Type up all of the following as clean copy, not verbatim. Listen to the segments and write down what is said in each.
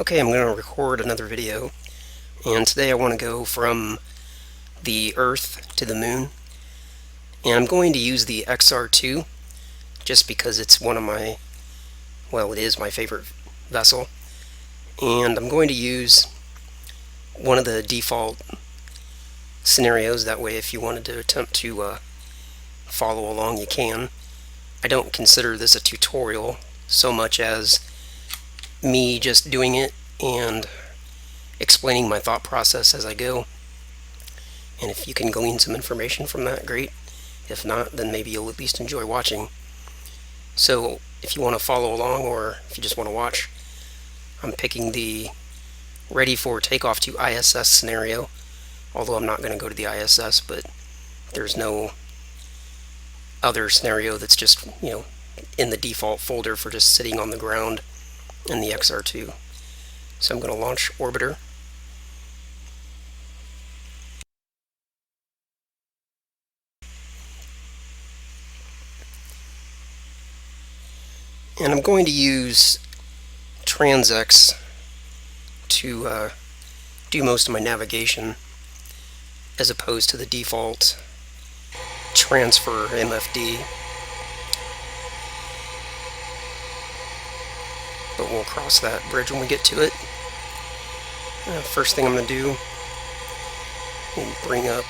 Okay, I'm going to record another video, and today I want to go from the Earth to the Moon, and I'm going to use the XR2 just because it's one of my, well, it is my favorite vessel, and I'm going to use one of the default scenarios. That way if you wanted to attempt to follow along, you can. I don't consider this a tutorial so much as me just doing it and explaining my thought process as I go. And if you can glean some information from that, great. If not, then maybe you'll at least enjoy watching. So if you want to follow along, or if you just want to watch, I'm picking the ready for takeoff to ISS scenario, although I'm not going to go to the ISS, but there's no other scenario that's just, in the default folder for just sitting on the ground in the XR2. So I'm going to launch Orbiter. And I'm going to use TransX to do most of my navigation, as opposed to the default transfer MFD. But we'll cross that bridge when we get to it. First thing I'm going to do is bring up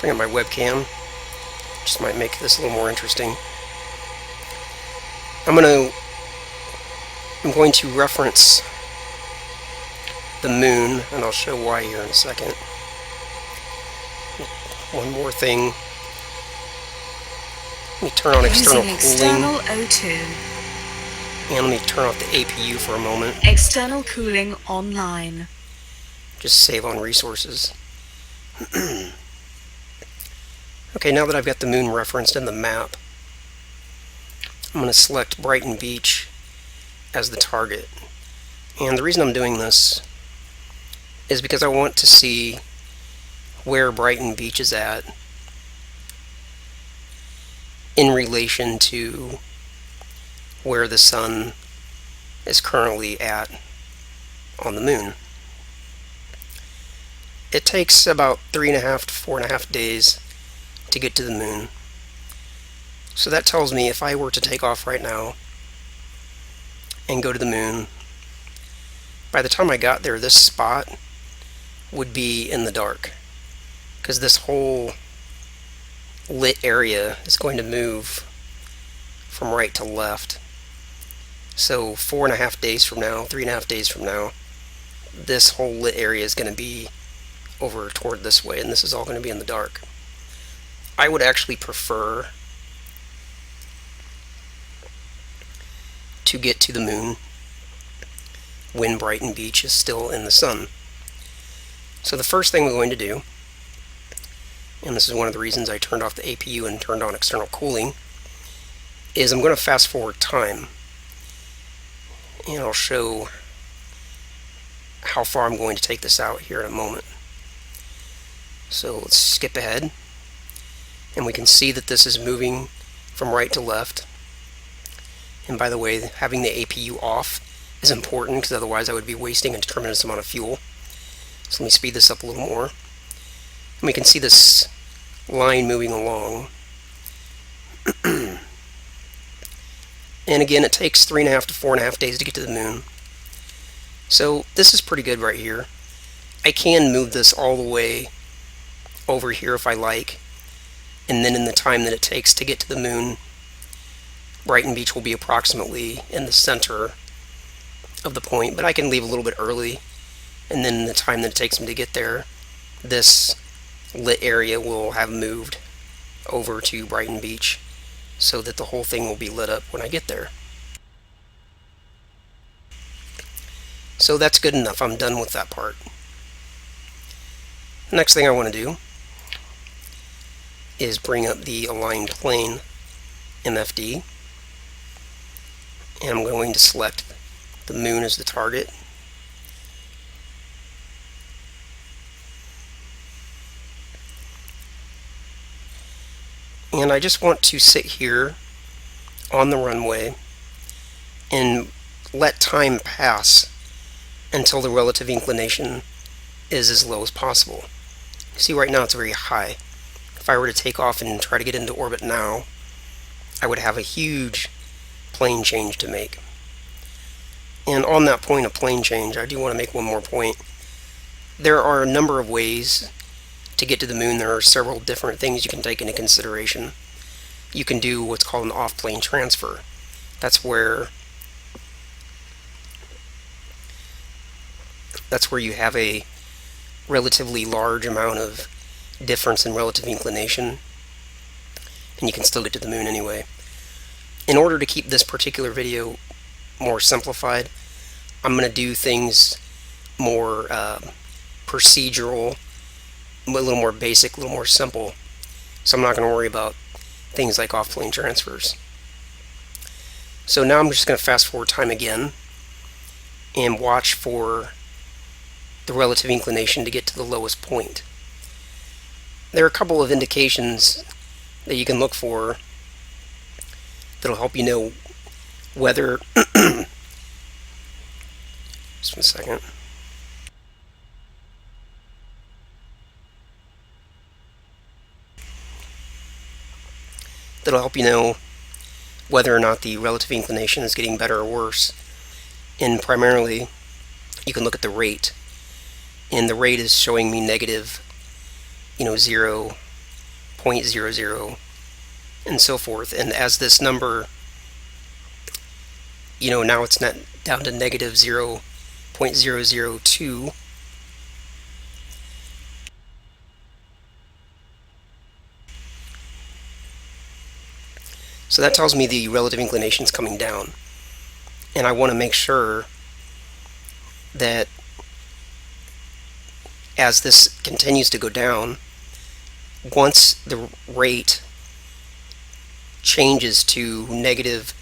my webcam. Just might make this a little more interesting. I'm going to reference the moon, and I'll show why here in a second. One more thing. Let me turn on external cooling. O2. And let me turn off the APU for a moment. External cooling online. Just save on resources. Okay, now that I've got the moon referenced in the map, I'm going to select Brighton Beach as the target. And the reason I'm doing this is because I want to see where Brighton Beach is at in relation to where the sun is currently at on the moon. It takes about 3.5 to 4.5 days to get to the moon. So that tells me if I were to take off right now and go to the moon, by the time I got there, this spot would be in the dark, because this whole lit area is going to move from right to left. So 4.5 days from now, 3.5 days from now, this whole lit area is going to be over toward this way, and this is all going to be in the dark. I would actually prefer to get to the moon when Brighton Beach is still in the sun. So the first thing we're going to do, and this is one of the reasons I turned off the APU and turned on external cooling, is I'm going to fast forward time, and I'll show how far I'm going to take this out here in a moment. So let's skip ahead, and we can see that this is moving from right to left. And by the way, having the APU off is important, because otherwise I would be wasting a tremendous amount of fuel. So let me speed this up a little more. And we can see this line moving along. And again, it takes 3.5 to 4.5 days to get to the moon. So this is pretty good right here. I can move this all the way over here if I like, and then in the time that it takes to get to the moon, Brighton Beach will be approximately in the center of the point, but I can leave a little bit early, and then in the time that it takes me to get there, this lit area will have moved over to Brighton Beach, so that the whole thing will be lit up when I get there. So that's good enough. I'm done with that part. The next thing I want to do is bring up the aligned plane MFD, and I'm going to select the moon as the target. And I just want to sit here on the runway and let time pass until the relative inclination is as low as possible. See, right now it's very high. If I were to take off and try to get into orbit now, I would have a huge plane change to make. And on that point of plane change, I do want to make one more point. There are a number of ways to get to the moon. There are several different things you can take into consideration. You can do what's called an off-plane transfer. That's where you have a relatively large amount of difference in relative inclination, and you can still get to the moon anyway. In order to keep this particular video more simplified, I'm going to do things more procedural, a little more basic, a little more simple. So I'm not going to worry about things like off-plane transfers. So now I'm just going to fast forward time again and watch for the relative inclination to get to the lowest point. There are a couple of indications that you can look for that'll help you know whether just one second. That'll help you know whether or not the relative inclination is getting better or worse. And primarily, you can look at the rate. And the rate is showing me negative, 0.00 and so forth. And as this number, now it's not down to negative 0.002. So that tells me the relative inclination is coming down. And I want to make sure that as this continues to go down, once the rate changes to negative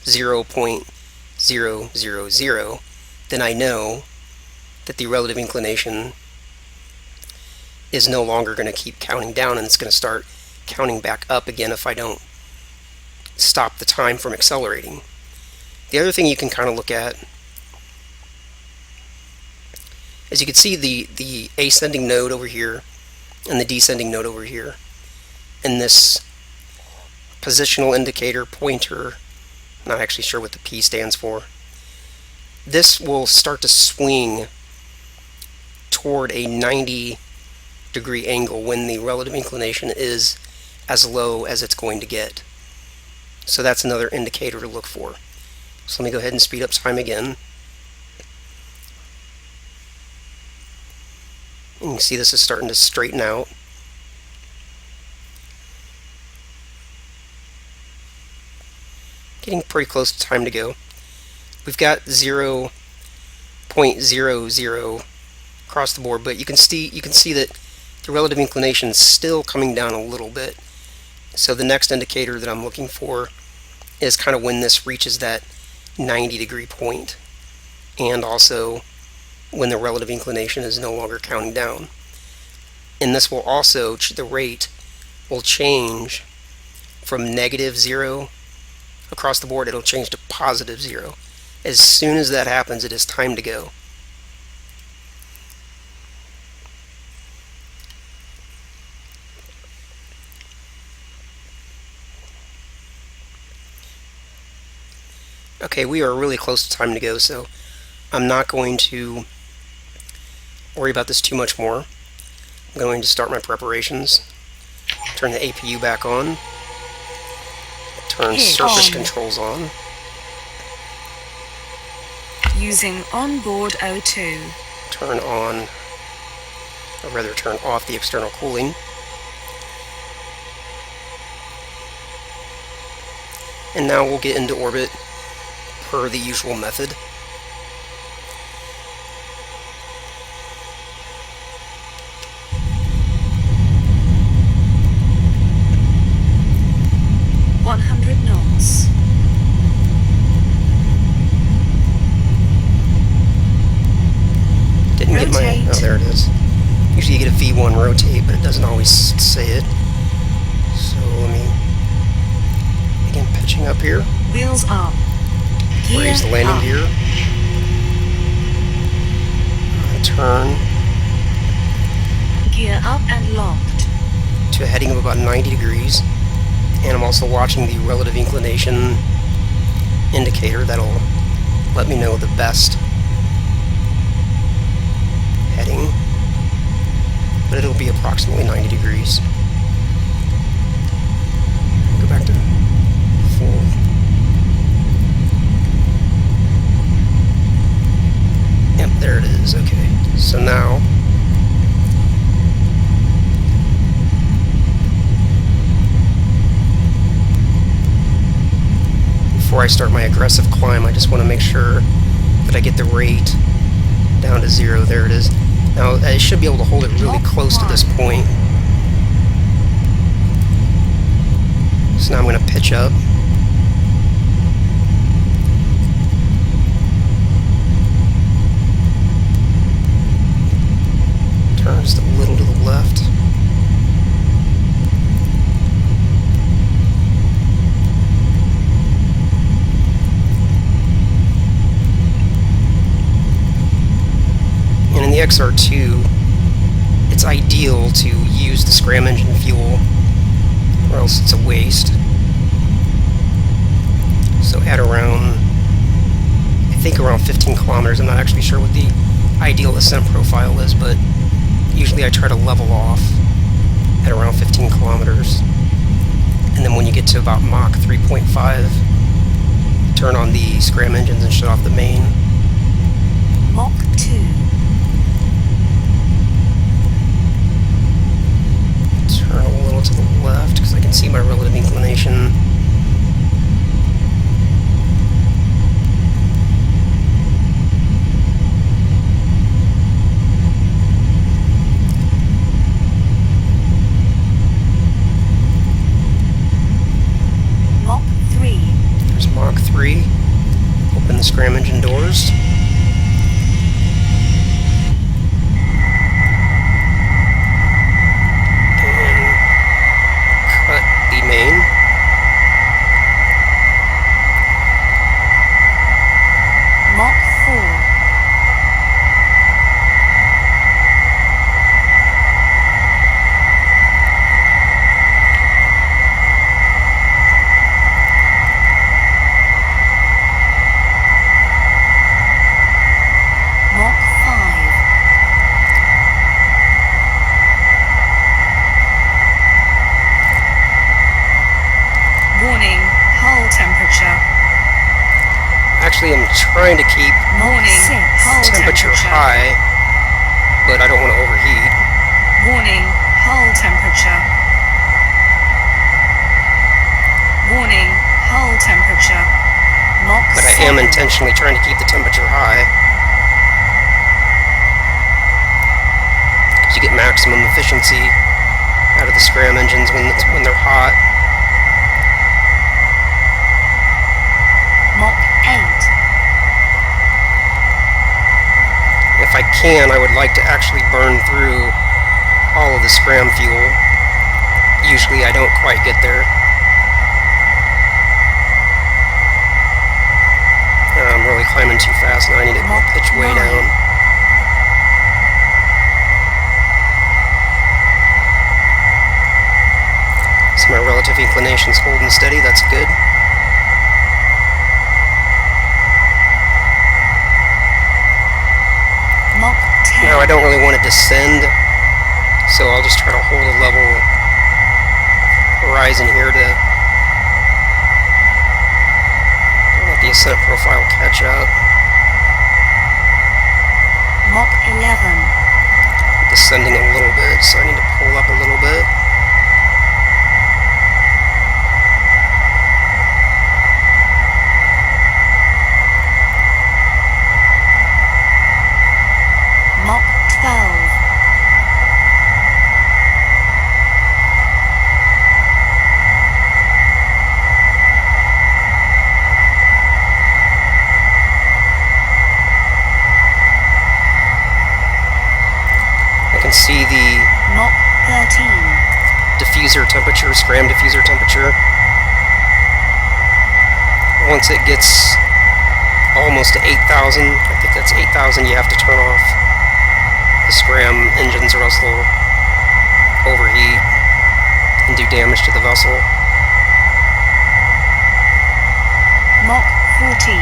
0.000, then I know that the relative inclination is no longer going to keep counting down, and it's going to start counting back up again if I don't stop the time from accelerating. The other thing you can kind of look at, as you can see, the ascending node over here and the descending node over here, and this positional indicator pointer, not actually sure what the P stands for, this will start to swing toward a 90-degree angle when the relative inclination is as low as it's going to get. So that's another indicator to look for. So let me go ahead and speed up time again. And you can see this is starting to straighten out. Getting pretty close to time to go. We've got 0.00 across the board, but you can see that the relative inclination is still coming down a little bit. So the next indicator that I'm looking for is kind of when this reaches that 90-degree point, and also when the relative inclination is no longer counting down. And this will also, the rate will change from negative 0 across the board, it'll change to positive 0. As soon as that happens, it is time to go. Okay, we are really close to time to go, so I'm not going to worry about this too much more. I'm going to start my preparations, turn the APU back on, turn surface controls on. Using onboard O2. Turn on, or rather turn off the external cooling. And now we'll get into orbit per the usual method. knots. Didn't get my... Oh, there it is. Usually you get a V1 rotate, but it doesn't always say it. So let me begin pitching up here. Wheels up. Gear Raise the landing up. gear. Turn Gear up and locked. to a heading of about 90 degrees. And I'm also watching the relative inclination indicator that'll let me know the best heading, but it'll be approximately 90 degrees. Go back to full. Yep, there it is. Okay, so now before I start my aggressive climb, I just want to make sure that I get the rate down to 0. There it is. Now I should be able to hold it really close to this point. So now I'm going to pitch up. Turn just a little to the left. And in the XR2, it's ideal to use the scram engine fuel, or else it's a waste. So at around, I think around 15 kilometers, I'm not actually sure what the ideal ascent profile is, but usually I try to level off at around 15 kilometers. And then when you get to about Mach 3.5, turn on the scram engines and shut off the main. Mach 2. Turn a little to the left because I can see my relative inclination. Mach 3. There's Mach 3. Open the scram engine doors. Main. Mach 4. Mach 5. Warning, hull temperature. Actually, I'm trying to keep Warning, hull temperature high, but I don't want to overheat. Warning, hull temperature. Warning, hull temperature. Mach But I 7. am intentionally trying to keep the temperature high, because you get maximum efficiency out of the scram engines when they're hot. Mach 8. If I can, I would like to actually burn through all of the scram fuel. Usually I don't quite get there. I'm really climbing too fast and I need to pitch way down. So my relative inclination's holding steady, that's good. Mach 10. Now I don't really want to descend, so I'll just try to hold a level horizon here to let the ascent profile catch up. Mach 11. Descending a little bit, so I need to pull up a little bit. Mach 12. I can see the Mach 13. diffuser temperature, scram diffuser temperature. once it gets almost to 8,000, I think that's 8,000, you have to turn off the scram engines or else they'll overheat and do damage to the vessel. Mach 14.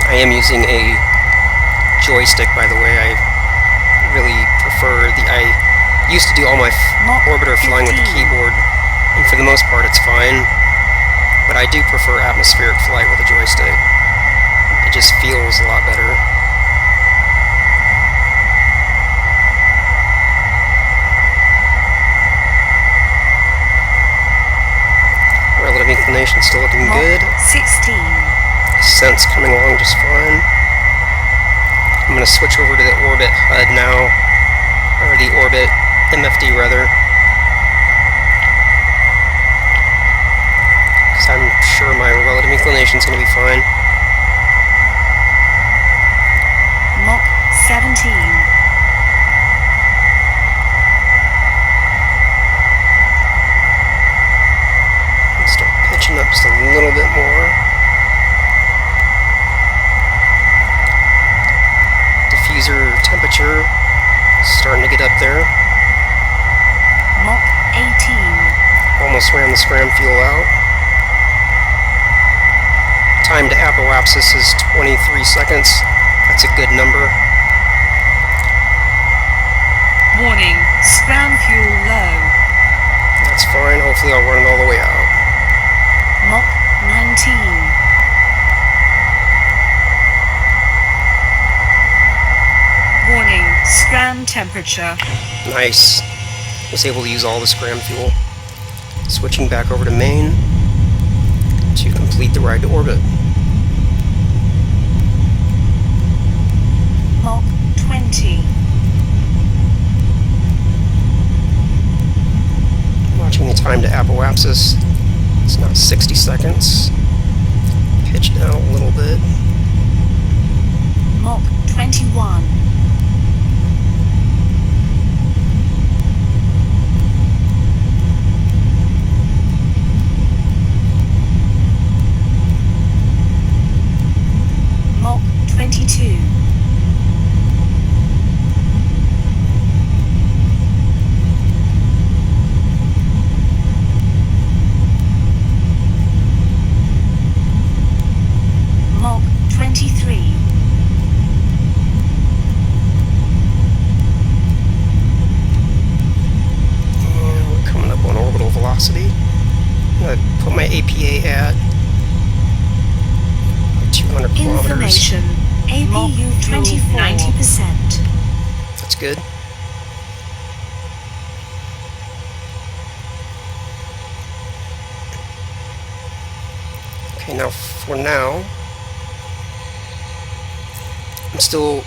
I am using a joystick, by the way. I really prefer I used to do all my orbiter flying with the keyboard, and for the most part it's fine, but I do prefer atmospheric flight with a joystick. It just feels a lot better. Relative inclination still looking good. 16. Ascent's coming along just fine. I'm going to switch over to the orbit HUD now, or the orbit MFD rather, because I'm sure my relative inclination is going to be fine. Mach 17. Start pitching up just a little bit more. Diffuser temperature starting to get up there. Mach 18. Almost ran the scram fuel out. Time to apoapsis is 23 seconds. That's a good number. Warning, scram fuel low. That's fine. Hopefully I'll run it all the way out. Mach 19. Warning, scram temperature. Nice. Was able to use all the scram fuel. Switching back over to main to complete the ride to orbit. Mach 20. Watching the time to apoapsis. It's now 60 seconds. Pitch down a little bit. Mach 21. Mach 22. Mach 23. And we're coming up on orbital velocity. I'm going to put my APA at 200 kilometers. Information. APU 24. 90%. That's good. Okay, now for now, I'm still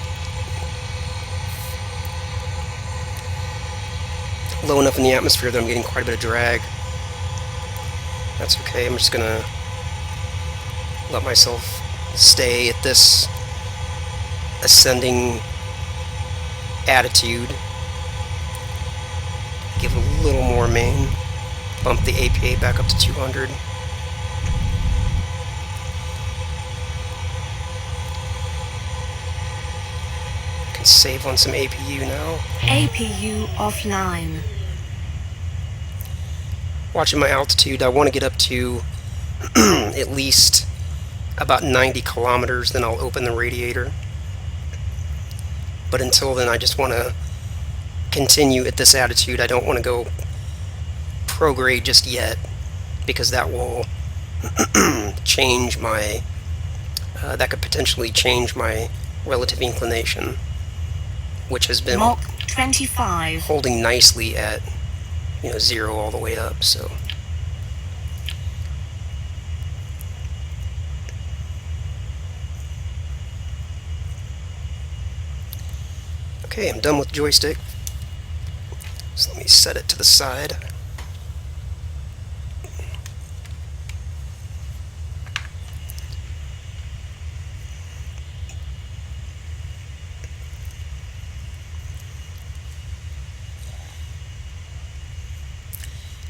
low enough in the atmosphere that I'm getting quite a bit of drag. That's okay. I'm just gonna let myself stay at this ascending attitude. Give it a little more main. Bump the APA back up to 200. Can save on some APU now. APU offline. Watching my altitude, I want to get up to at least about 90 kilometers, then I'll open the radiator. But until then, I just want to continue at this attitude. I don't want to go prograde just yet, because that will change my, that could potentially change my relative inclination, which has been Mach 25. holding nicely at 0 all the way up. So okay, I'm done with the joystick, so let me set it to the side.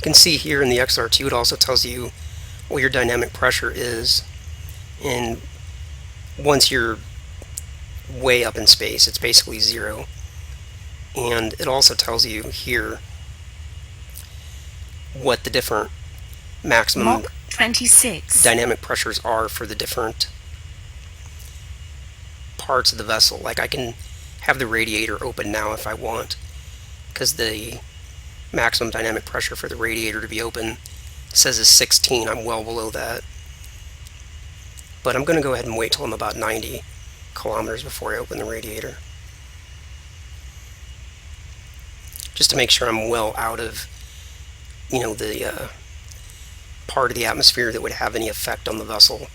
can see here in the XR2 it also tells you what your dynamic pressure is, and once you're way up in space it's basically 0. And it also tells you here what the different maximum Mach 26 dynamic pressures are for the different parts of the vessel. Like I can have the radiator open now if I want, because the maximum dynamic pressure for the radiator to be open says is 16. I'm well below that. But I'm going to go ahead and wait till I'm about 90 kilometers before I open the radiator, just to make sure I'm well out of, you know, the part of the atmosphere that would have any effect on the vessel.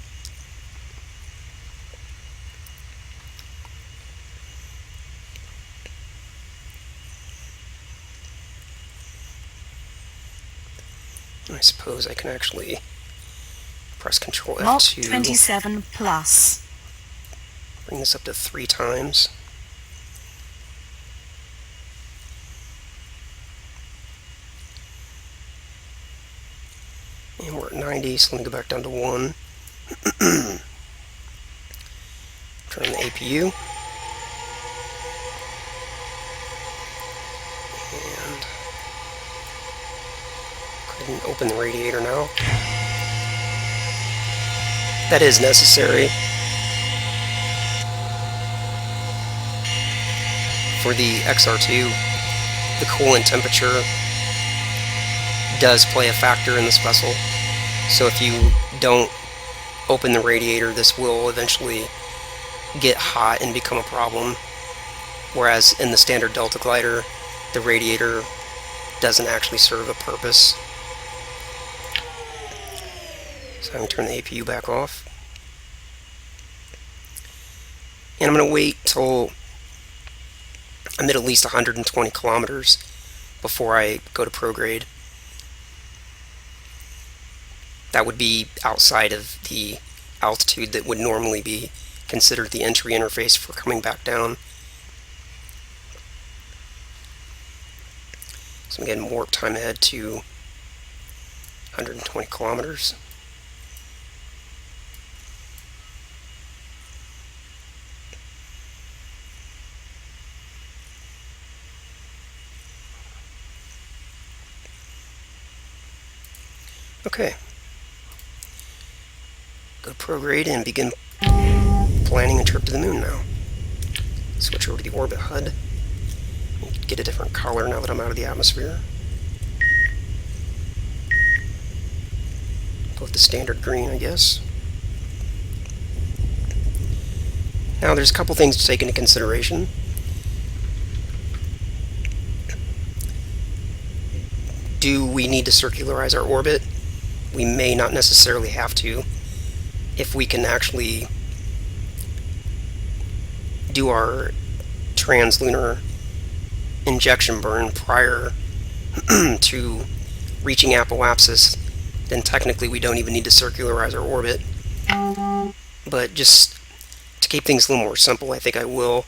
I suppose I can actually press Control Mach F2, 27 plus. bring this up to 3 times. And we're at 90, so let me go back down to 1. Turn on the APU. And go ahead and open the radiator now. That is necessary for the XR2. The coolant temperature does play a factor in this vessel. So if you don't open the radiator, this will eventually get hot and become a problem. Whereas in the standard Delta glider, the radiator doesn't actually serve a purpose. So I'm going to turn the APU back off. And I'm going to wait till I'm at least 120 kilometers before I go to prograde. That would be outside of the altitude that would normally be considered the entry interface for coming back down. So I'm getting warp time ahead to 120 kilometers. Okay. Go to prograde and begin planning a trip to the moon now. Switch over to the orbit HUD. Get a different color now that I'm out of the atmosphere. Go with the standard green, I guess. Now there's a couple things to take into consideration. Do we need to circularize our orbit? We may not necessarily have to, if we can actually do our translunar injection burn prior to reaching apoapsis. Then technically we don't even need to circularize our orbit. But just to keep things a little more simple, I think I will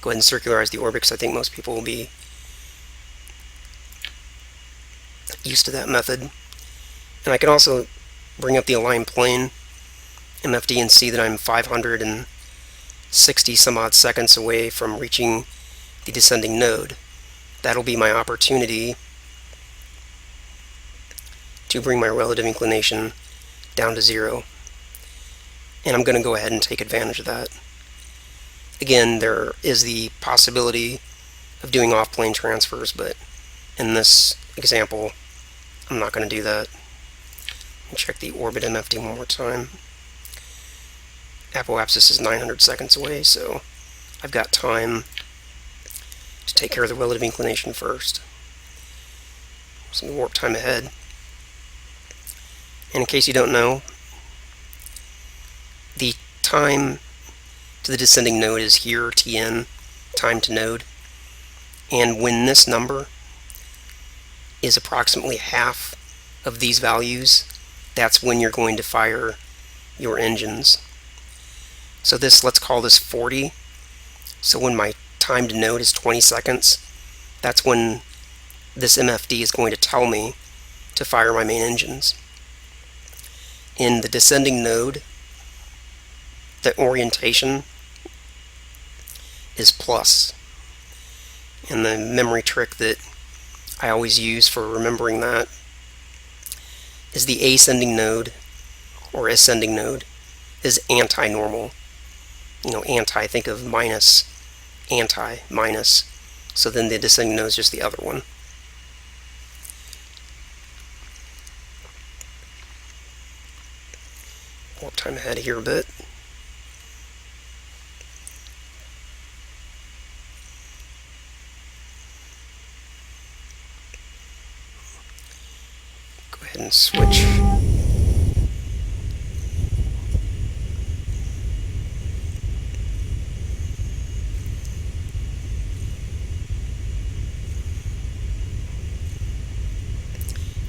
go ahead and circularize the orbit, because I think most people will be used to that method. And I can also bring up the align plane MFD and see that I'm 560 some odd seconds away from reaching the descending node. That'll be my opportunity to bring my relative inclination down to 0. And I'm going to go ahead and take advantage of that. Again, there is the possibility of doing off-plane transfers, but in this example, I'm not going to do that. Check the orbit MFD one more time. Apoapsis is 900 seconds away, so I've got time to take care of the relative inclination first. Some warp time ahead. And in case you don't know, the time to the descending node is here, Tn, time to node. And when this number is approximately half of these values, that's when you're going to fire your engines. So this, let's call this 40. So when my time to node is 20 seconds, that's when this MFD is going to tell me to fire my main engines. In the descending node, the orientation is plus. And the memory trick that I always use for remembering that is the ascending node or ascending node is anti-normal. You know, anti, think of minus, anti, minus. So then the descending node is just the other one. Warp time ahead here a bit. Go ahead and switch.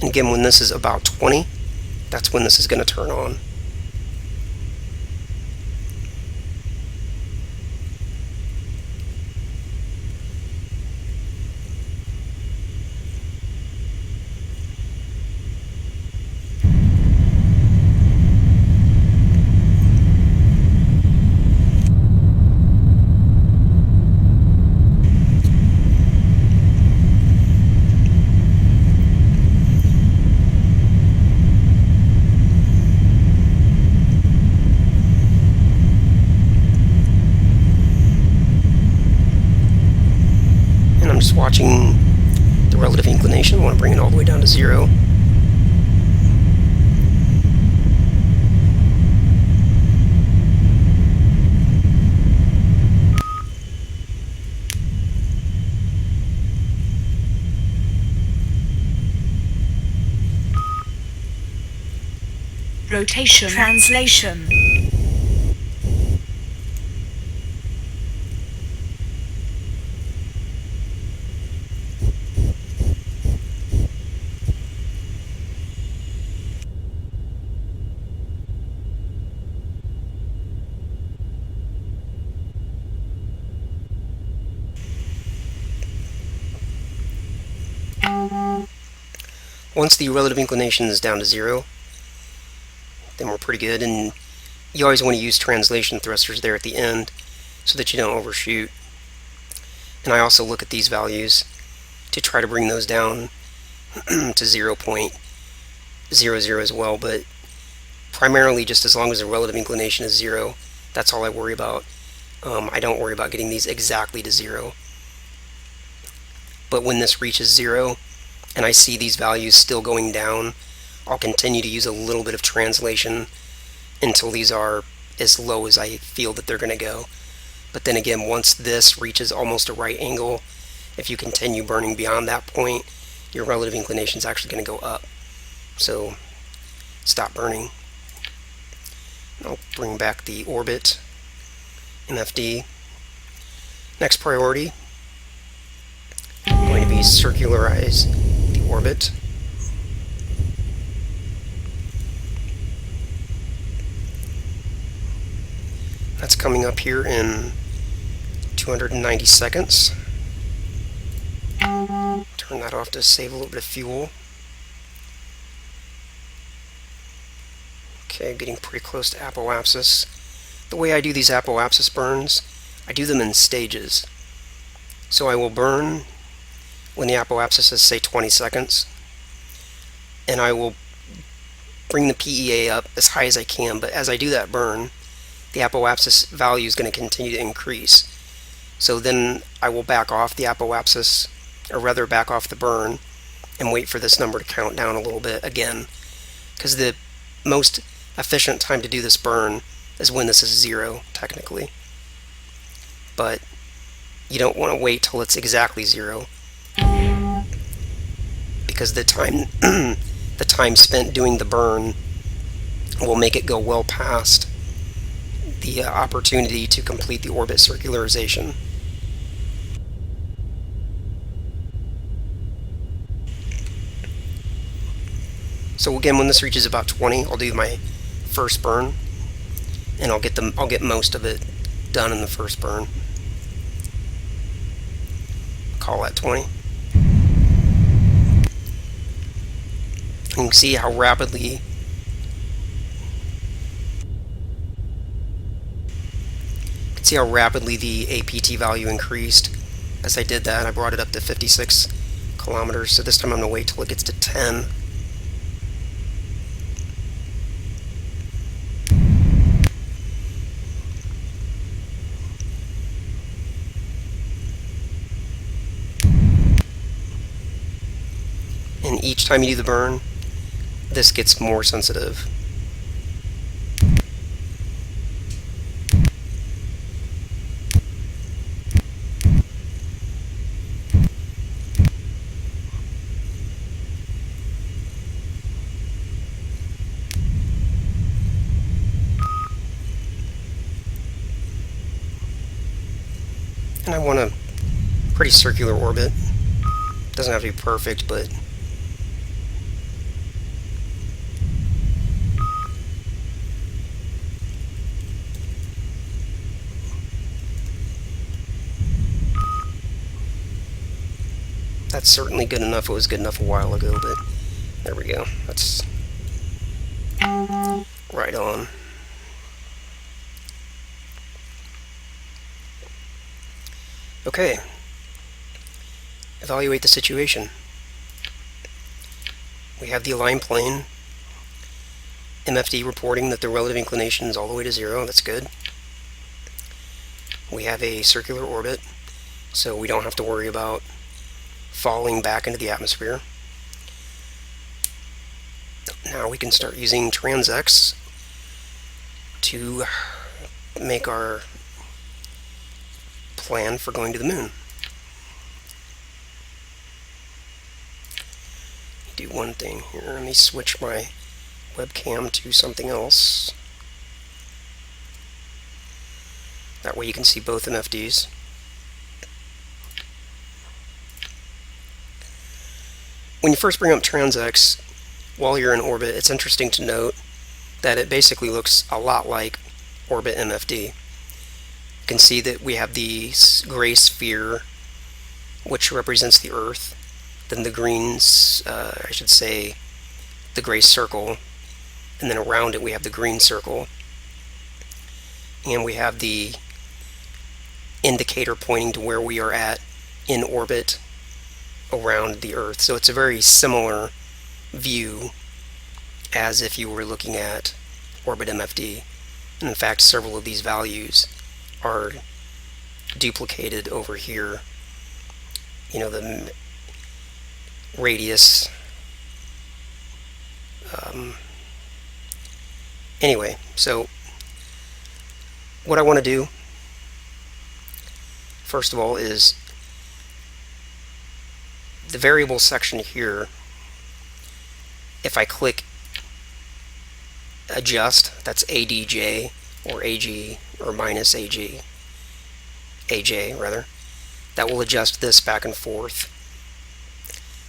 And again, when this is about 20, that's when this is going to turn on. I'm just watching the relative inclination. I want to bring it all the way down to 0. Rotation. Translation. Once the relative inclination is down to 0, then we're pretty good. And you always want to use translation thrusters there at the end so that you don't overshoot. And I also look at these values to try to bring those down to 0.00 as well, but primarily just as long as the relative inclination is 0, that's all I worry about. I don't worry about getting these exactly to 0. But when this reaches 0 and I see these values still going down, I'll continue to use a little bit of translation until these are as low as I feel that they're going to go. But then again, once this reaches almost a right angle, if you continue burning beyond that point, your relative inclination is actually going to go up. So stop burning. I'll bring back the orbit MFD. Next priority, going to be circularize the orbit. That's coming up here in 290 seconds. Turn that off to save a little bit of fuel. Okay, getting pretty close to apoapsis. The way I do these apoapsis burns, I do them in stages. So I will burn when the apoapsis is, say, 20 seconds, and I will bring the PEA up as high as I can, but as I do that burn, the apoapsis value is going to continue to increase. So then I will back off the apoapsis, or rather back off the burn, and wait for this number to count down a little bit again, because the most efficient time to do this burn is when this is 0, technically. But you don't want to wait till it's exactly 0, because the time spent doing the burn will make it go well past the opportunity to complete the orbit circularization. So again, when this reaches about 20, I'll do my first burn, and I'll get most of it done in the first burn. Call that 20. You can see how rapidly the APT value increased as I did that. I brought it up to 56 kilometers, so this time I'm going to wait till it gets to 10. And each time you do the burn, this gets more sensitive. And I want a pretty circular orbit. Doesn't have to be perfect, but that's certainly good enough. It was good enough a while ago, but there we go. That's right on. Okay. Evaluate the situation. We have the aligned plane. MFD reporting that the relative inclination is all the way to 0. That's good. We have a circular orbit, so we don't have to worry about falling back into the atmosphere. Now we can start using TransX to make our plan for going to the moon. Do one thing here. Let me switch my webcam to something else. That way you can see both MFDs. When you first bring up TransX while you're in orbit, it's interesting to note that it basically looks a lot like orbit MFD. You can see that we have the gray sphere, which represents the Earth, then the green, I should say, the gray circle, and then around it we have the green circle, and we have the indicator pointing to where we are at in orbit around the Earth. So it's a very similar view as if you were looking at orbit MFD. And in fact, several of these values are duplicated over here. You know, the radius. Anyway, so what I want to do first of all is the variable section here. If I click adjust, that's ADJ or AG or minus AG, AJ rather, that will adjust this back and forth.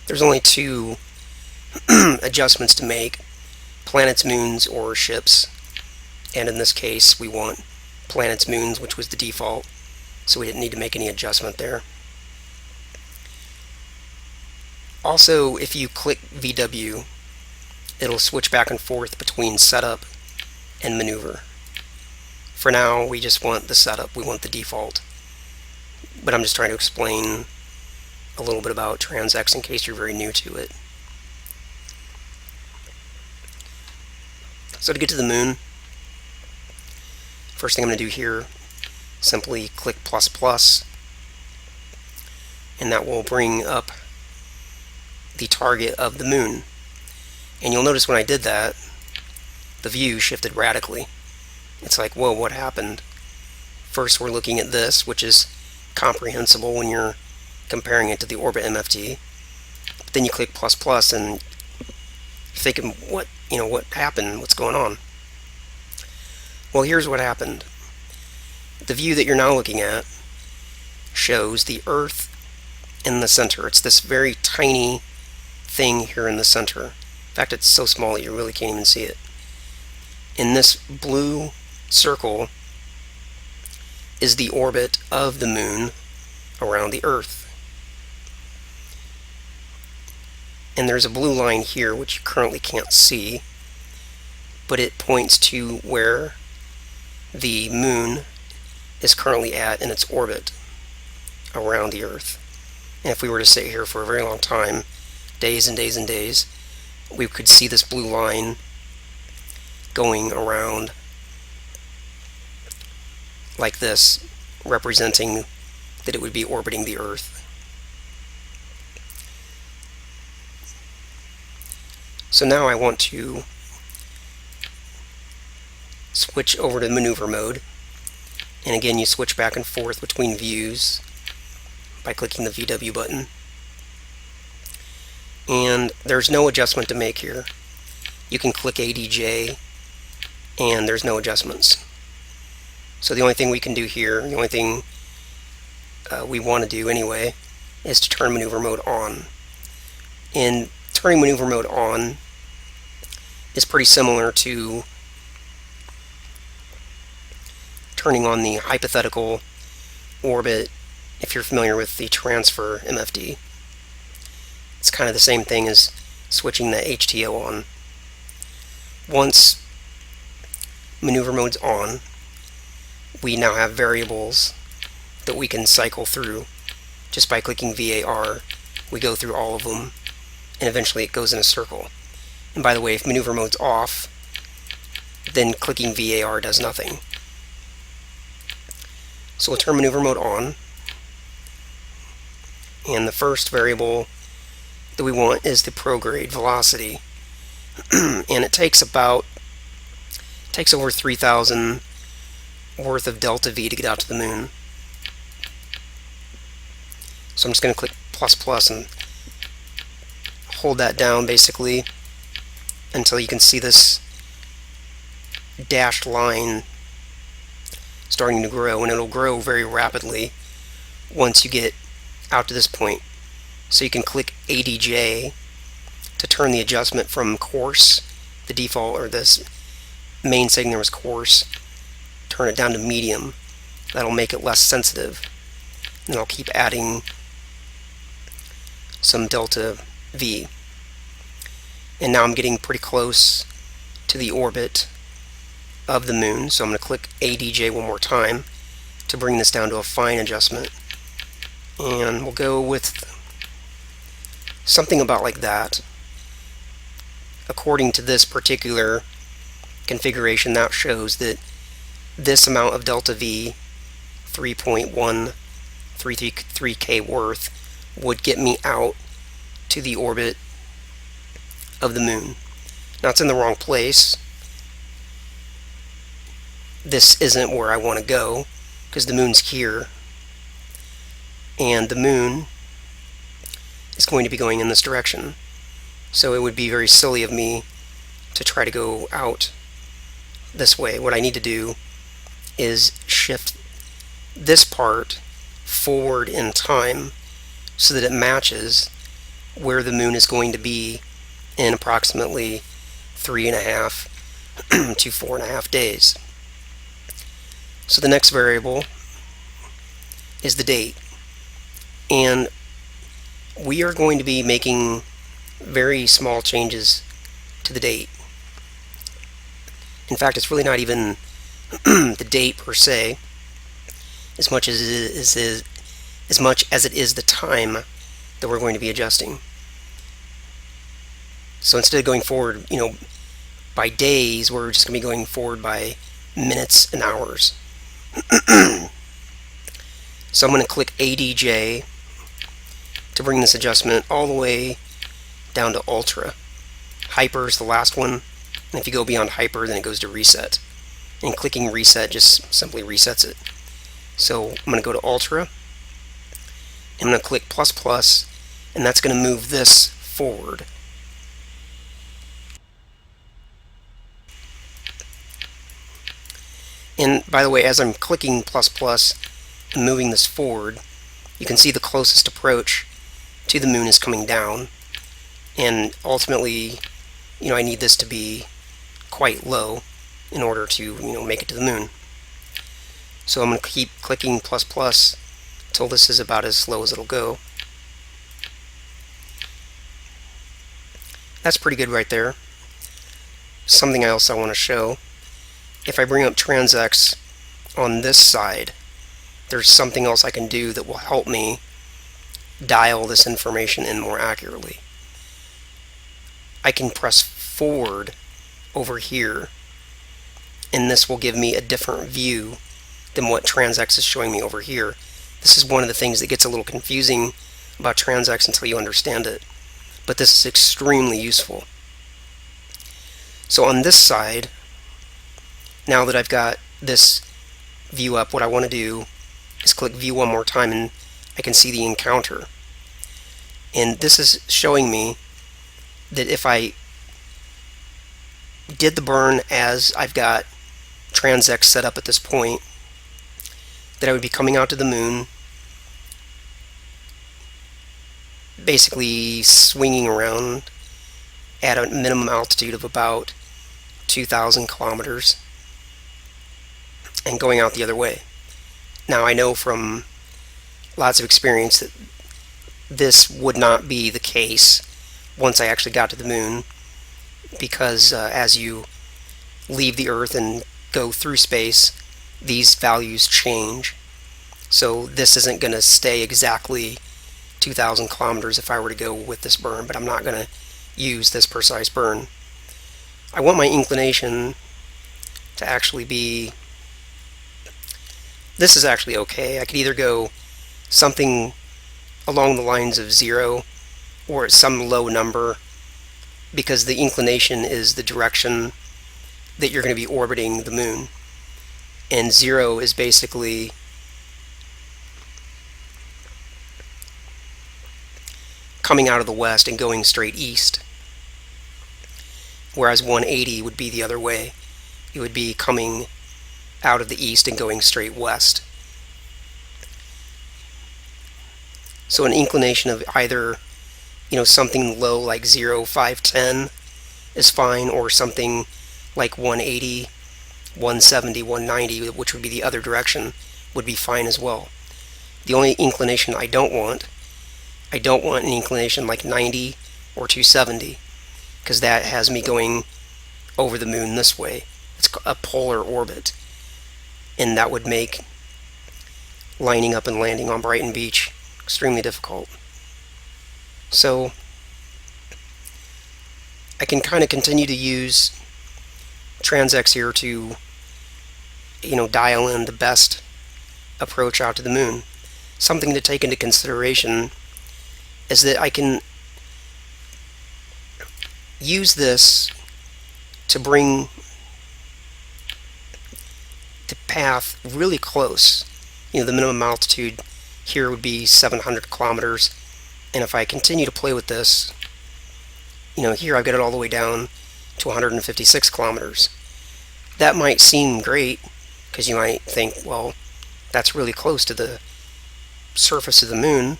There's only two adjustments to make: planets, moons, or ships. And in this case we want planets, moons, which was the default, so we didn't need to make any adjustment there. Also, if you click VW, it'll switch back and forth between setup and maneuver. For now, we just want the setup, we want the default. But I'm just trying to explain a little bit about TransX in case you're very new to it. So to get to the moon, first thing I'm going to do here, simply click ++, and that will bring up the target of the moon. And you'll notice when I did that, the view shifted radically. It's like, whoa, what happened? First we're looking at this, which is comprehensible when you're comparing it to the orbit MFT. But then you click ++ and you're thinking, what happened? What's going on? Well, here's what happened. The view that you're now looking at shows the Earth in the center. It's this very tiny thing here in the center. In fact, it's so small that you really can't even see it. In this blue circle is the orbit of the moon around the Earth. And there's a blue line here which you currently can't see, but it points to where the moon is currently at in its orbit around the Earth. And if we were to sit here for a very long time, days and days and days, we could see this blue line going around like this, representing that it would be orbiting the Earth. So now I want to switch over to maneuver mode. And again, you switch back and forth between views by clicking the VW button. And there's no adjustment to make here. You can click ADJ and there's no adjustments. So the only thing we can do here, the only thing we want to do anyway, is to turn maneuver mode on. And turning maneuver mode on is pretty similar to turning on the hypothetical orbit if you're familiar with the transfer MFD. It's kind of the same thing as switching the HTO on. Once maneuver mode's on, we now have variables that we can cycle through. Just by clicking VAR, we go through all of them, and eventually it goes in a circle. And by the way, if maneuver mode's off, then clicking VAR does nothing. So we'll turn maneuver mode on, and the first variable that we want is the prograde velocity. And it takes over 3,000 worth of delta V to get out to the moon. So I'm just going to click ++ and hold that down basically until you can see this dashed line starting to grow, and it'll grow very rapidly once you get out to this point. So you can click ADJ to turn the adjustment from coarse, the default, or this main setting there was coarse, turn it down to medium. That'll make it less sensitive. And I'll keep adding some delta V. And now I'm getting pretty close to the orbit of the moon, so I'm going to click ADJ one more time to bring this down to a fine adjustment. And we'll go with something about like that. According to this particular configuration, that shows that this amount of delta V, 3.133K worth, would get me out to the orbit of the moon. Now it's in the wrong place. This isn't where I want to go because the moon's here, and the moon is going to be going in this direction. So it would be very silly of me to try to go out this way. What I need to do is shift this part forward in time so that it matches where the moon is going to be in approximately 3.5 to 4.5 days. So the next variable is the date, and we are going to be making very small changes to the date. In fact, it's really not even the date per se, as much as it is the time that we're going to be adjusting. So instead of going forward, by days, we're just going to be going forward by minutes and hours. So I'm going to click ADJ to bring this adjustment all the way down to ultra. Hyper is the last one, and if you go beyond hyper, then it goes to reset. And clicking reset just simply resets it. So I'm going to go to ultra, and I'm going to click ++, and that's going to move this forward. And by the way, as I'm clicking ++ and moving this forward, you can see the closest approach to the moon is coming down. And ultimately, I need this to be quite low in order to, make it to the moon. So I'm going to keep clicking ++ till this is about as low as it'll go. That's pretty good right there. Something else I want to show. If I bring up TransX on this side, there's something else I can do that will help me dial this information in more accurately. I can press forward over here, and this will give me a different view than what TransX is showing me over here. This is one of the things that gets a little confusing about TransX until you understand it, but this is extremely useful. So on this side, now that I've got this view up, what I want to do is click view one more time, and I can see the encounter. And this is showing me that if I did the burn as I've got TransX set up at this point, that I would be coming out to the moon, basically swinging around at a minimum altitude of about 2,000 kilometers and going out the other way. Now I know from lots of experience that this would not be the case once I actually got to the moon, because as you leave the Earth and go through space, these values change. So this isn't going to stay exactly 2,000 kilometers if I were to go with this burn, but I'm not going to use this precise burn. I want my inclination to actually be, this is actually okay. I could either go something along the lines of 0 or at some low number, because the inclination is the direction that you're going to be orbiting the moon, and 0 is basically coming out of the west and going straight east, whereas 180 would be the other way. It would be coming out of the east and going straight west. So an inclination of either, something low like 0, 5, 10 is fine, or something like 180, 170, 190, which would be the other direction, would be fine as well. The only inclination I don't want an inclination like 90 or 270, because that has me going over the moon this way. It's a polar orbit, and that would make lining up and landing on Brighton Beach extremely difficult. So I can kind of continue to use TransX here to dial in the best approach out to the moon. Something to take into consideration is that I can use this to bring the path really close. The minimum altitude here would be 700 kilometers, and if I continue to play with this, here I've got it all the way down to 156 kilometers. That might seem great, because you might think, well, that's really close to the surface of the moon,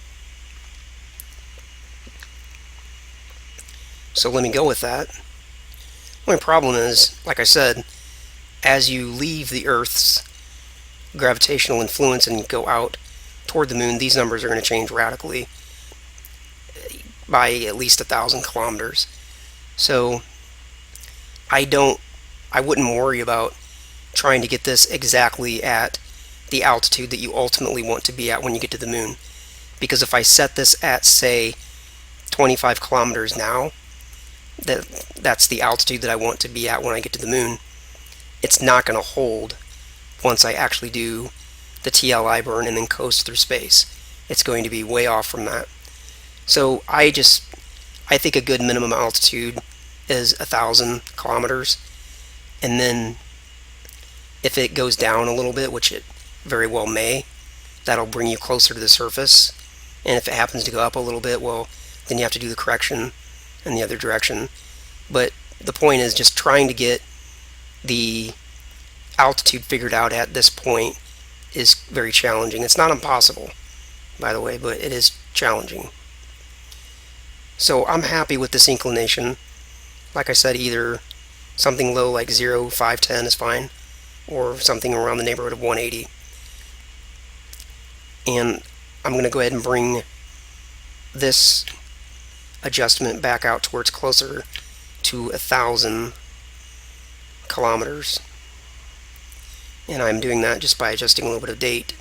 so let me go with that. The only problem is, like I said, as you leave the Earth's gravitational influence and go out toward the moon, these numbers are going to change radically by at least 1,000 kilometers. So I wouldn't worry about trying to get this exactly at the altitude that you ultimately want to be at when you get to the moon, because if I set this at, say, 25 kilometers now, that's the altitude that I want to be at when I get to the moon, it's not going to hold once I actually do the TLI burn and then coast through space. It's going to be way off from that. So I think a good minimum altitude is 1,000 kilometers, and then if it goes down a little bit, which it very well may, that'll bring you closer to the surface. And if it happens to go up a little bit, well, then you have to do the correction in the other direction. But the point is just trying to get the altitude figured out at this point is very challenging. It's not impossible, by the way, but it is challenging. So I'm happy with this inclination. Like I said, either something low like 0, 5, 10 is fine, or something around the neighborhood of 180. And I'm going to go ahead and bring this adjustment back out towards closer to 1,000 kilometers. And I'm doing that just by adjusting a little bit of date.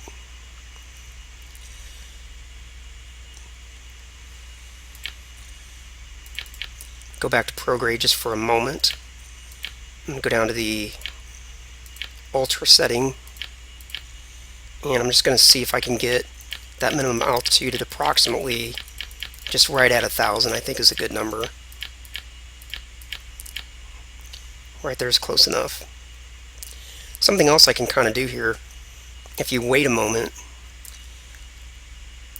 Go back to prograde just for a moment. I'm going to go down to the ultra setting, and I'm just going to see if I can get that minimum altitude at approximately just right at 1,000. I think is a good number. Right there is close enough. Something else I can kind of do here, if you wait a moment,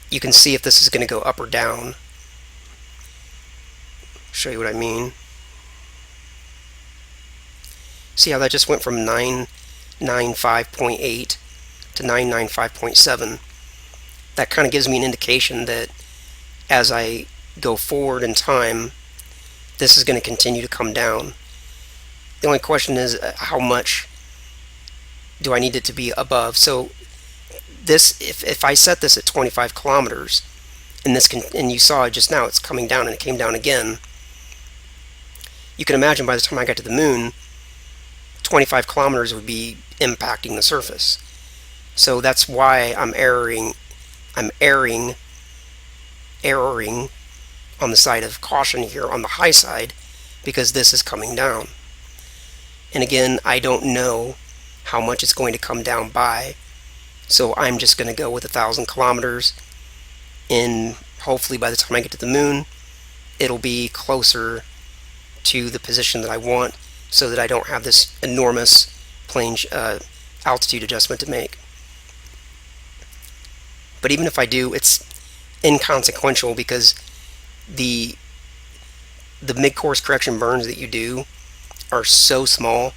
you can see if this is going to go up or down. Show you what I mean. See how that just went from 995.8 to 995.7. That kind of gives me an indication that as I go forward in time, this is going to continue to come down. The only question is how much do I need it to be above? So this, if I set this at 25 kilometers, and this and you saw it just now, it's coming down and it came down again. You can imagine by the time I got to the moon, 25 kilometers would be impacting the surface. So that's why I'm erring on the side of caution here on the high side, because this is coming down. And again, I don't know how much it's going to come down by, so I'm just going to go with 1,000 kilometers, and hopefully by the time I get to the moon, it'll be closer to the position that I want, so that I don't have this enormous plane altitude adjustment to make. But even if I do, it's inconsequential, because the mid-course correction burns that you do are so small.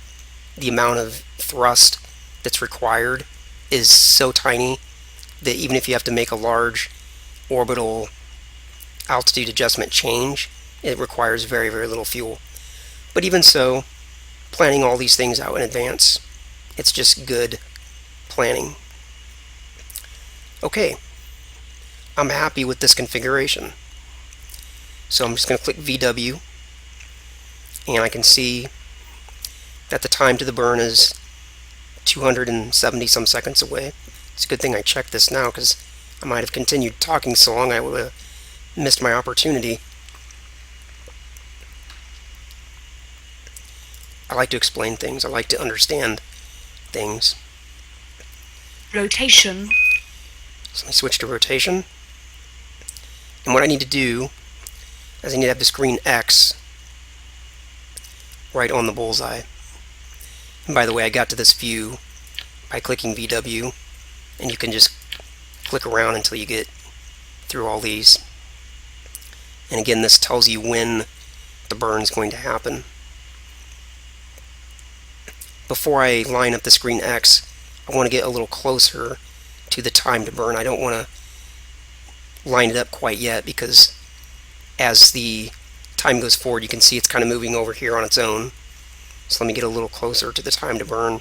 The amount of thrust that's required is so tiny that even if you have to make a large orbital altitude adjustment change, it requires very, very little fuel. But even so, planning all these things out in advance, it's just good planning. Okay, I'm happy with this configuration. So I'm just going to click VW, and I can see that the time to the burn is 270 some seconds away. It's a good thing I checked this now, because I might have continued talking so long I would have missed my opportunity. I like to explain things. I like to understand things. Rotation. So let me switch to rotation. And what I need to do is I need to have this green X right on the bullseye. And by the way, I got to this view by clicking VW, and you can just click around until you get through all these. And again, this tells you when the burn is going to happen. Before I line up this green X, I want to get a little closer to the time to burn. I don't want to line it up quite yet, because as the time goes forward, you can see it's kind of moving over here on its own. So let me get a little closer to the time to burn.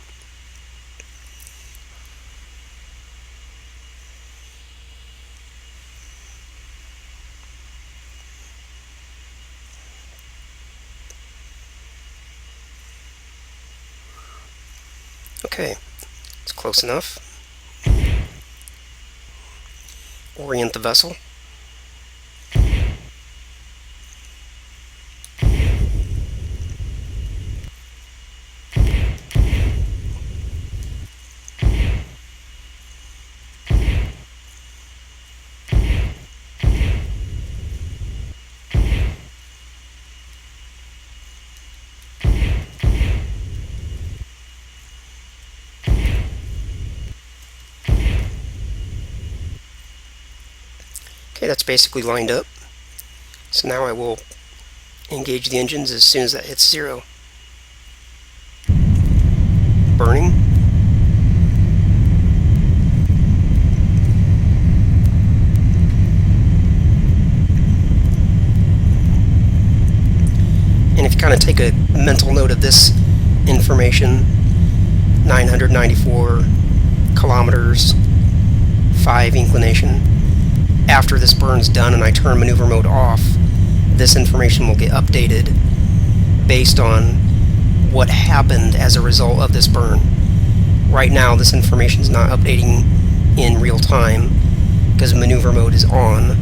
Okay, it's close enough. Orient the vessel. Okay, that's basically lined up. So now I will engage the engines as soon as that hits 0. Burning. And if you kind of take a mental note of this information, 994 kilometers, 5 inclination. After this burn's done and I turn maneuver mode off, this information will get updated based on what happened as a result of this burn. Right now, this information is not updating in real time because maneuver mode is on,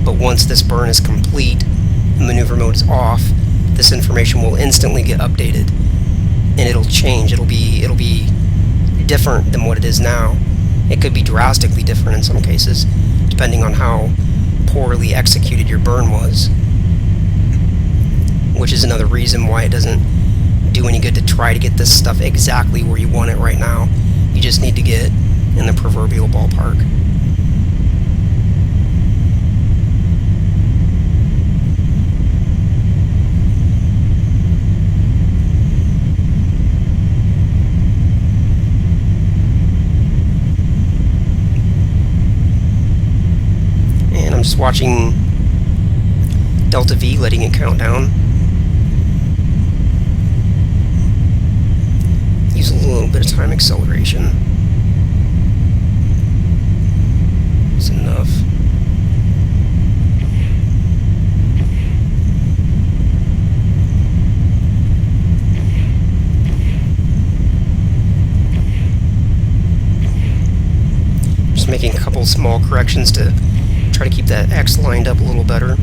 but once this burn is complete and maneuver mode is off, this information will instantly get updated, and it'll change. It'll be different than what it is now. It could be drastically different in some cases, depending on how poorly executed your burn was, which is another reason why it doesn't do any good to try to get this stuff exactly where you want it right now. You just need to get in the proverbial ballpark. And I'm just watching delta V, letting it count down. Use a little bit of time acceleration. It's enough. Just making a couple small corrections to try to keep that X lined up a little better.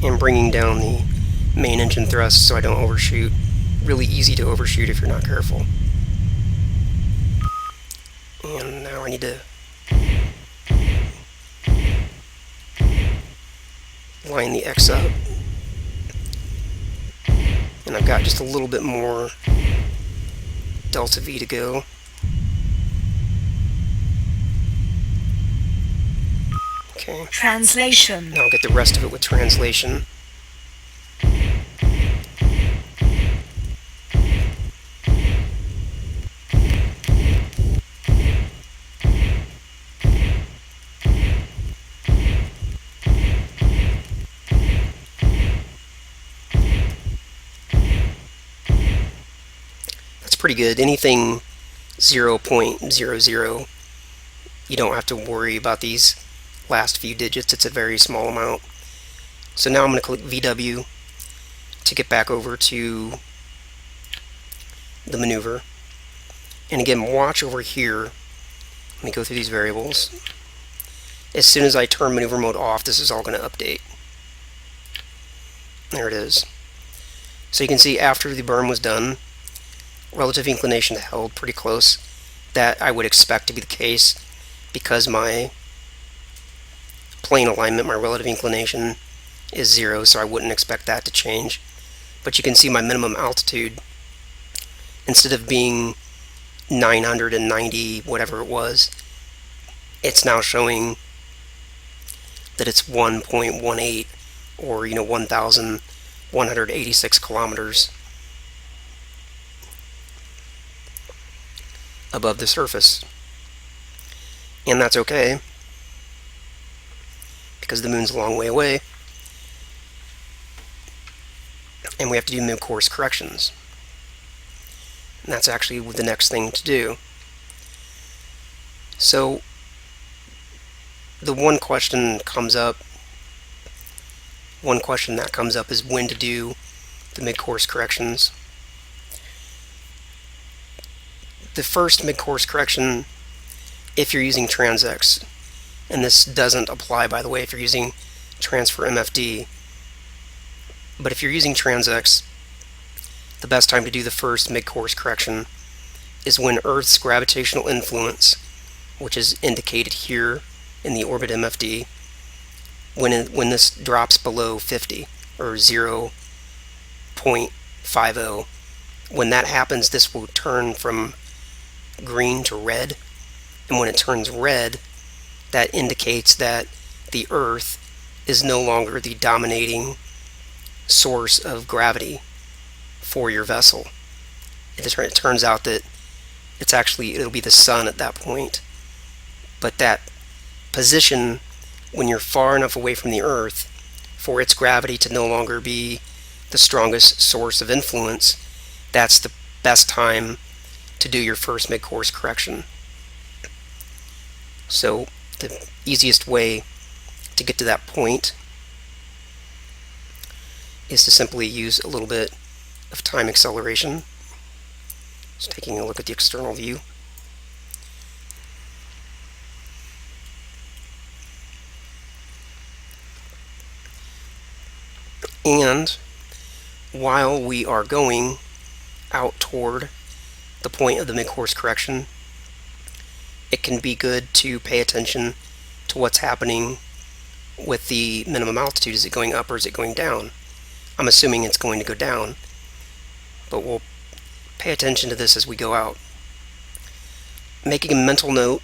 And bringing down the main engine thrust so I don't overshoot. Really easy to overshoot if you're not careful. And now I need to line the X up. And I've got just a little bit more delta V to go. Okay. Translation. Now I'll get the rest of it with translation. That's pretty good. Anything 0.00, you don't have to worry about these last few digits. It's a very small amount. So now I'm going to click VW to get back over to the maneuver. And again, watch over here. Let me go through these variables. As soon as I turn maneuver mode off, this is all going to update. There it is. So you can see after the burn was done, relative inclination held pretty close. That I would expect to be the case because my plane alignment, my relative inclination, is 0, so I wouldn't expect that to change. But you can see my minimum altitude, instead of being 990 whatever it was, it's now showing that it's 1.18 or 1,186 kilometers above the surface. And that's okay, because the moon's a long way away, and we have to do midcourse corrections. And that's actually the next thing to do. So the one question that comes up is when to do the midcourse corrections. The first midcourse correction, if you're using TransX, and this doesn't apply, by the way, if you're using transfer MFD, but if you're using TransX, the best time to do the first midcourse correction is when Earth's gravitational influence, which is indicated here in the orbit MFD, when this drops below 50 or 0.50, when that happens, this will turn from green to red, and when it turns red, that indicates that the Earth is no longer the dominating source of gravity for your vessel. It turns out that it'll be the sun at that point. But that position, when you're far enough away from the Earth for its gravity to no longer be the strongest source of influence, that's the best time to do your first mid-course correction. So the easiest way to get to that point is to simply use a little bit of time acceleration. Just taking a look at the external view. And while we are going out toward the point of the mid-course correction, it can be good to pay attention to what's happening with the minimum altitude. Is it going up or is it going down? I'm assuming it's going to go down, but we'll pay attention to this as we go out. Making a mental note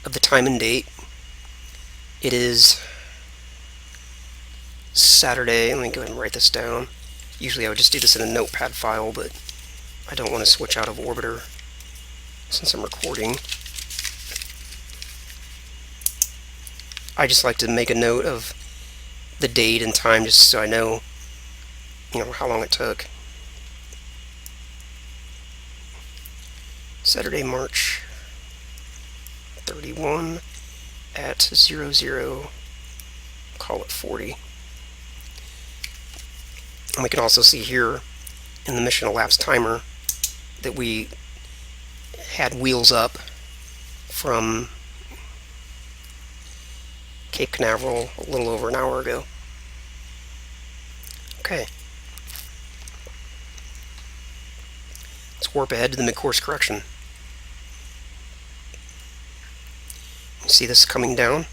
of the time and date. It is Saturday. Let me go ahead and write this down. Usually I would just do this in a notepad file, but I don't want to switch out of Orbiter since I'm recording. I just like to make a note of the date and time just so I know, how long it took. Saturday, March 31 at 00, call it 40. And we can also see here in the mission elapsed timer that we had wheels up from Cape Canaveral a little over an hour ago. Okay. Let's warp ahead to the mid-course correction. You see this coming down?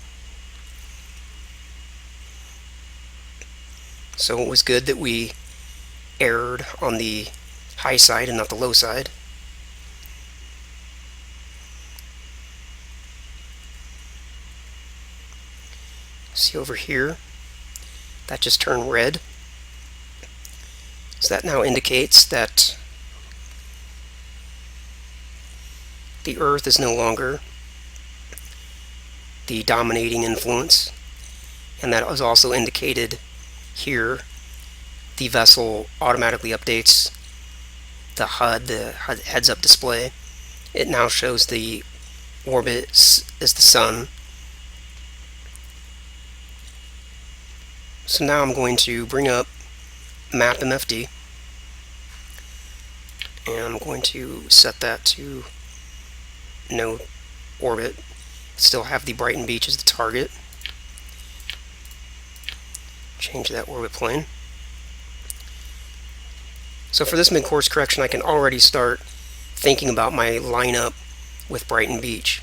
So it was good that we erred on the high side and not the low side. See over here, that just turned red. So that now indicates that the Earth is no longer the dominating influence, and that is also indicated here. The vessel automatically updates the HUD, the heads-up display. It now shows the orbit as the Sun. So now I'm going to bring up Map MFD, and I'm going to set that to no orbit. Still have the Brighton Beach as the target. Change that orbit plane. So for this mid-course correction, I can already start thinking about my lineup with Brighton Beach.